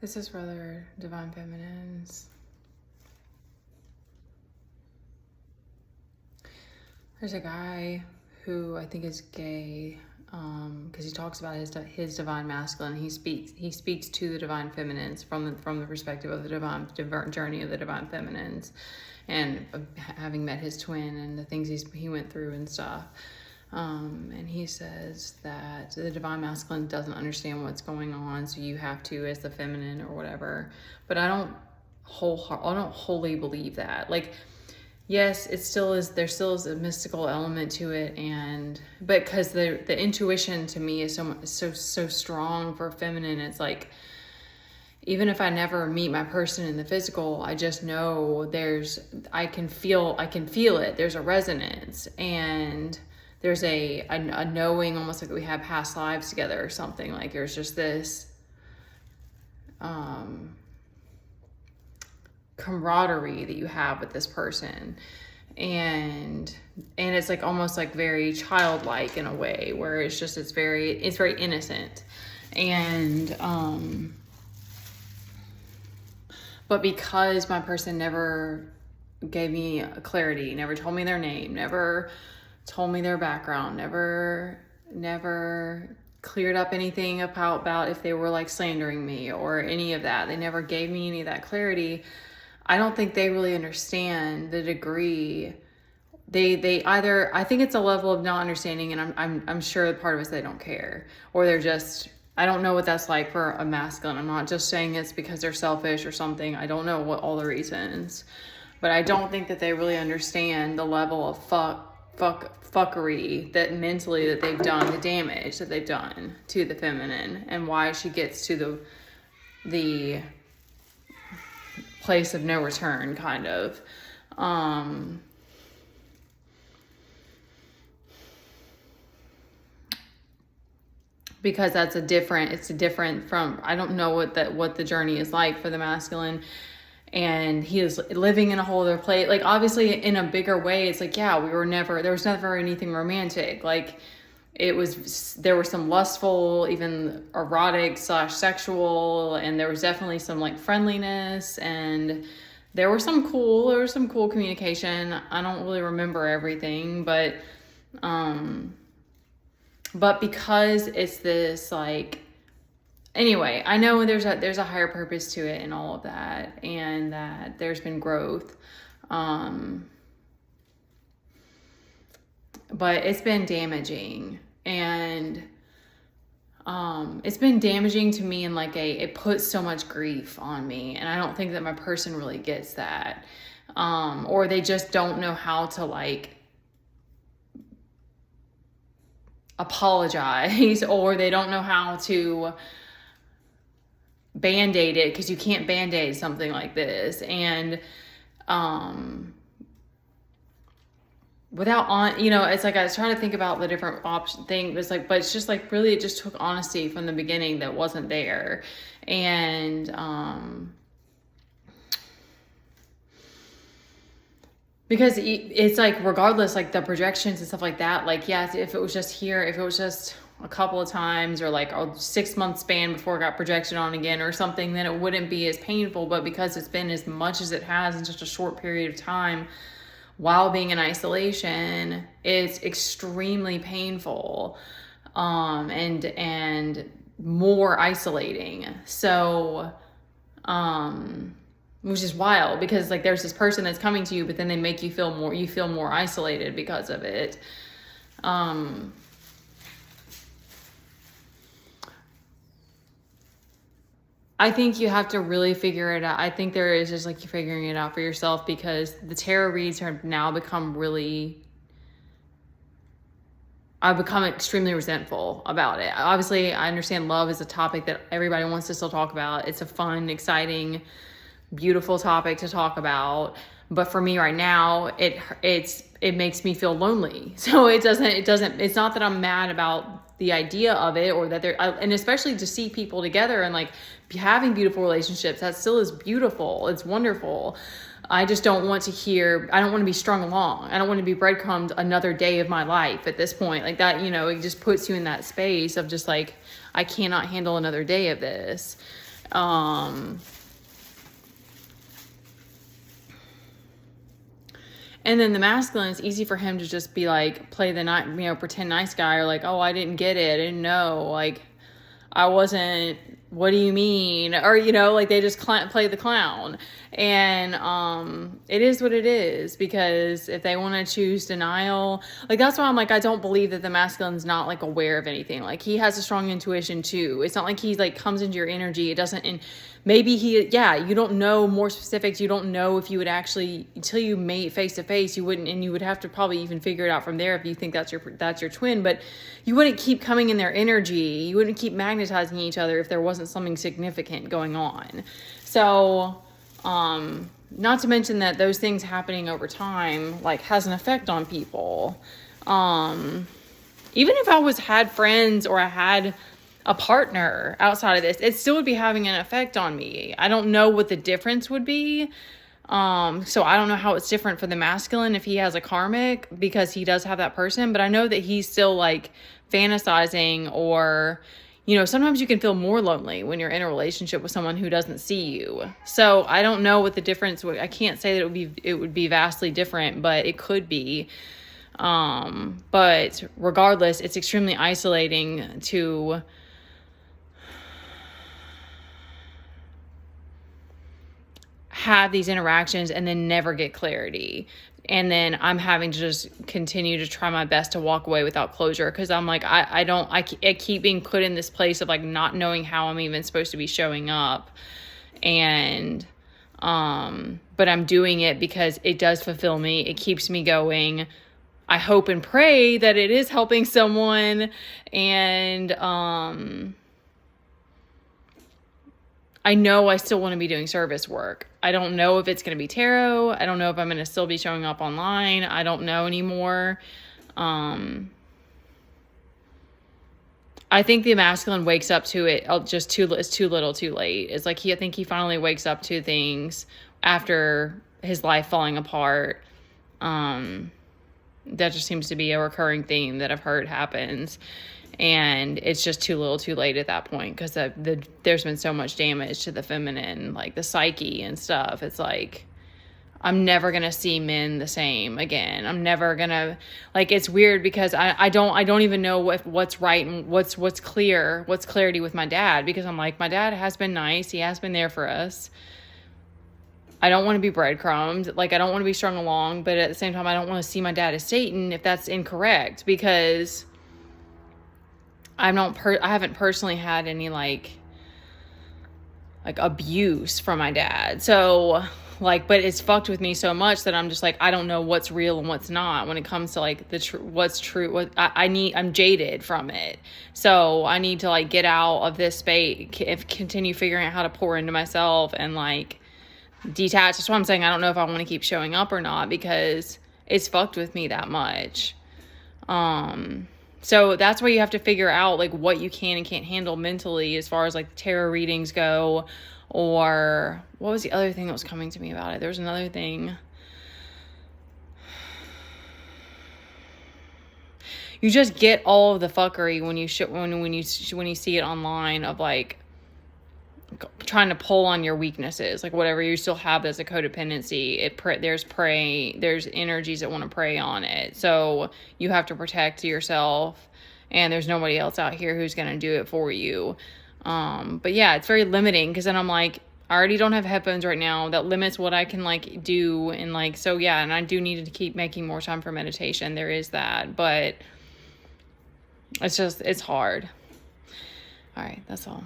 This is for other divine feminines. There's a guy who I think is gay, because he talks about his divine masculine. He speaks to the divine feminines from the perspective of the divine journey of the divine feminines, and having met his twin and the things he went through and stuff. And he says that the divine masculine doesn't understand what's going on, so you have to, as the feminine or whatever. But I don't wholly believe that. Like, yes, there still is a mystical element to it, but because the intuition to me is so strong for feminine. It's like, even if I never meet my person in the physical, I just know I can feel it. There's a resonance, and there's a knowing, almost like we have past lives together or something. Like there's just this camaraderie that you have with this person, and it's like almost like very childlike in a way, where it's very innocent. And but because my person never gave me clarity, never told me their name, never told me their background, never cleared up anything about if they were like slandering me or any of that. They never gave me any of that clarity. I don't think they really understand the degree. They either, I think it's a level of not understanding, and I'm sure part of us, they don't care, or they're just, I don't know what that's like for a masculine. I'm not just saying it's because they're selfish or something. I don't know what all the reasons, but I don't think that they really understand the level of fuckery that mentally that they've done, the damage that they've done to the feminine, and why she gets to the place of no return, kind of. Because it's different from, I don't know what the journey is like for the masculine. And he is living in a whole other place. Like, obviously, in a bigger way, it's like, yeah, there was never anything romantic. Like, there were some lustful, even erotic / sexual, and there was definitely some like friendliness, and there was some cool communication. I don't really remember everything, but because it's this like, anyway, I know there's a higher purpose to it and all of that, and that there's been growth. But it's been damaging, and it's been damaging to me in like it puts so much grief on me, and I don't think that my person really gets that. Or they just don't know how to like apologize, or they don't know how to band-aid it, because you can't band-aid something like this. And it's like I was trying to think about the different option thing. It's like, but it's just like, really, it just took honesty from the beginning that wasn't there. And because it's like, regardless, like the projections and stuff like that, like, yeah, if it was just a couple of times, or like a 6-month span before it got projected on again or something, then it wouldn't be as painful. But because it's been as much as it has in such a short period of time while being in isolation, it's extremely painful, and more isolating. So, which is wild, because like there's this person that's coming to you, but then they make you feel more isolated because of it. I think you have to really figure it out. I think there is just like you figuring it out for yourself, because the tarot reads have now become I've become extremely resentful about it. Obviously, I understand love is a topic that everybody wants to still talk about. It's a fun, exciting, beautiful topic to talk about. But for me right now, it makes me feel lonely. So it's not that I'm mad about the idea of it, or that and especially to see people together and like having beautiful relationships, that still is beautiful. It's wonderful. I just don't want to be strung along. I don't want to be breadcrumbed another day of my life at this point. Like that, it just puts you in that space of just like, I cannot handle another day of this. And then the masculine, it's easy for him to just be like, play the night, you know, pretend nice guy, or like, oh, I didn't get it. I didn't know. Like, I wasn't, what do you mean? Or, you know, like they just play the clown. And it is what it is, because if they want to choose denial, like that's why I'm like, I don't believe that the masculine's not like aware of anything. Like he has a strong intuition too. It's not like he's like comes into your energy. It doesn't, and maybe you don't know more specifics. You don't know if you would actually, until you meet face to face, you wouldn't, and you would have to probably even figure it out from there if you think that's your twin, but you wouldn't keep coming in their energy. You wouldn't keep magnetizing each other if there wasn't something significant going on. So, not to mention that those things happening over time, like, has an effect on people. Even if I had friends or I had a partner outside of this, it still would be having an effect on me. I don't know what the difference would be. So I don't know how it's different for the masculine if he has a karmic, because he does have that person, but I know that he's still like fantasizing, or, you know, sometimes you can feel more lonely when you're in a relationship with someone who doesn't see you. So I don't know what the difference would, I can't say that it would be vastly different, but it could be. But regardless, it's extremely isolating to have these interactions and then never get clarity. And then I'm having to just continue to try my best to walk away without closure, because I'm like, I keep being put in this place of like not knowing how I'm even supposed to be showing up. And but I'm doing it because it does fulfill me. It keeps me going. I hope and pray that it is helping someone. And I know I still want to be doing service work. I don't know if it's going to be tarot. I don't know if I'm going to still be showing up online. I don't know anymore. I think the masculine wakes up to it it's too little too late. It's like I think he finally wakes up to things after his life falling apart. That just seems to be a recurring theme that I've heard happens. And it's just too little too late at that point, because there's been so much damage to the feminine, like the psyche and stuff. It's like, I'm never going to see men the same again. I'm never going to, like, it's weird because I don't even know what's right and what's clarity with my dad, because I'm like, my dad has been nice. He has been there for us. I don't want to be breadcrumbed. Like, I don't want to be strung along, but at the same time, I don't want to see my dad as Satan if that's incorrect, because I haven't personally had any like abuse from my dad. So like, but it's fucked with me so much that I'm just like, I don't know what's real and what's not when it comes to like what's true. I'm jaded from it. So I need to like get out of this space, continue figuring out how to pour into myself and like detach. That's why I'm saying I don't know if I want to keep showing up or not, because it's fucked with me that much. So that's where you have to figure out like what you can and can't handle mentally, as far as like tarot readings go. Or what was the other thing that was coming to me about it? There was another thing. You just get all of the fuckery when you see it online, of like trying to pull on your weaknesses, like whatever you still have as a codependency. There's energies that want to prey on it. So you have to protect yourself, and there's nobody else out here who's going to do it for you. But yeah, it's very limiting, because then I'm like, I already don't have headphones right now. That limits what I can like do. And like, so yeah, and I do need to keep making more time for meditation. There is that, but it's hard. All right, that's all.